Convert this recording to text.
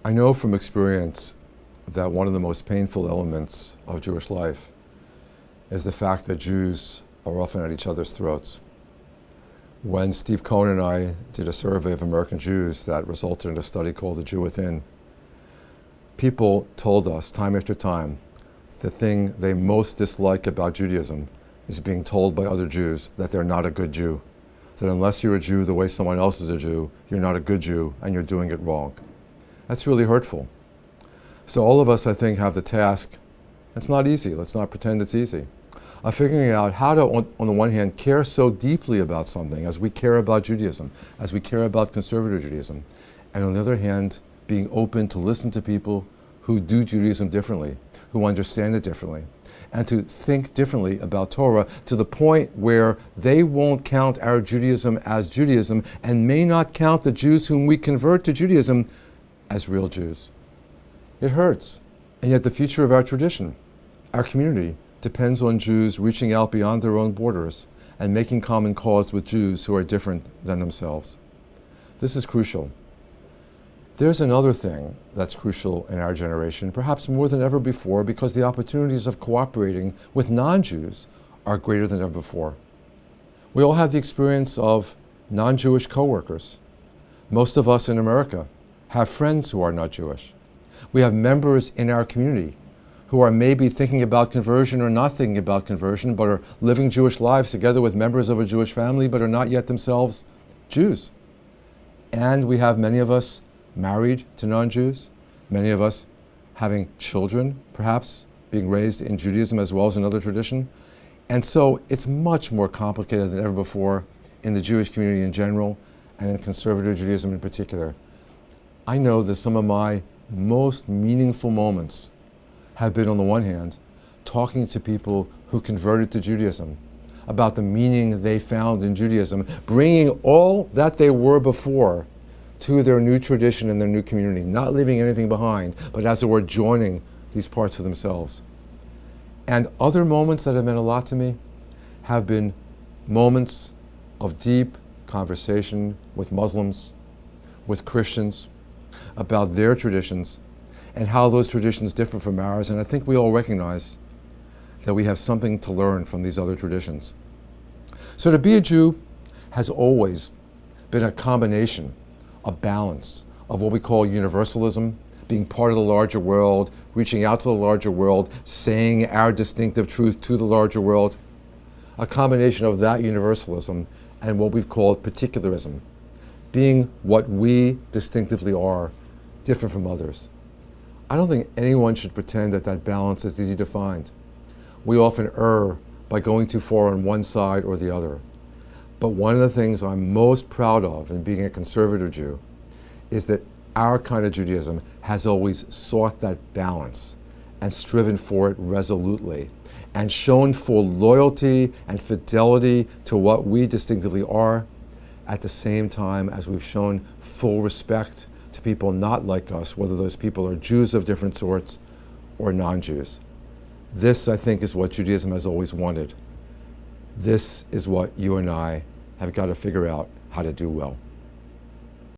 I know from experience that one of the most painful elements of Jewish life is the fact that Jews are often at each other's throats. When Steve Cohen and I did a survey of American Jews that resulted in a study called The Jew Within, people told us time after time the thing they most dislike about Judaism is being told by other Jews that they're not a good Jew. That unless you're a Jew the way someone else is a Jew, you're not a good Jew and you're doing it wrong. That's really hurtful. So all of us, I think, have the task, it's not easy, let's not pretend it's easy, of figuring out how to, on the one hand, care so deeply about something as we care about Judaism, as we care about conservative Judaism, and on the other hand, being open to listen to people who do Judaism differently, who understand it differently, and to think differently about Torah to the point where they won't count our Judaism as Judaism and may not count the Jews whom we convert to Judaism as real Jews. It hurts, and yet the future of our tradition, our community, depends on Jews reaching out beyond their own borders and making common cause with Jews who are different than themselves. This is crucial. There's another thing that's crucial in our generation, perhaps more than ever before, because the opportunities of cooperating with non-Jews are greater than ever before. We all have the experience of non-Jewish coworkers. Most of us in America have friends who are not Jewish. We have members in our community who are maybe thinking about conversion or not thinking about conversion, but are living Jewish lives together with members of a Jewish family, but are not yet themselves Jews. And we have many of us married to non-Jews, many of us having children, perhaps, being raised in Judaism as well as another tradition. And so it's much more complicated than ever before in the Jewish community in general and in conservative Judaism in particular. I know that some of my most meaningful moments have been, on the one hand, talking to people who converted to Judaism about the meaning they found in Judaism, bringing all that they were before to their new tradition and their new community, not leaving anything behind, but as it were, joining these parts of themselves. And other moments that have meant a lot to me have been moments of deep conversation with Muslims, with Christians, about their traditions and how those traditions differ from ours. And I think we all recognize that we have something to learn from these other traditions. So to be a Jew has always been a combination, a balance of what we call universalism, being part of the larger world, reaching out to the larger world, saying our distinctive truth to the larger world, a combination of that universalism and what we've called particularism, being what we distinctively are, different from others. I don't think anyone should pretend that that balance is easy to find. We often err by going too far on one side or the other. But one of the things I'm most proud of in being a conservative Jew is that our kind of Judaism has always sought that balance and striven for it resolutely and shown full loyalty and fidelity to what we distinctively are, at the same time as we've shown full respect to people not like us, whether those people are Jews of different sorts or non-Jews. This, I think, is what Judaism has always wanted. This is what you and I have got to figure out how to do well.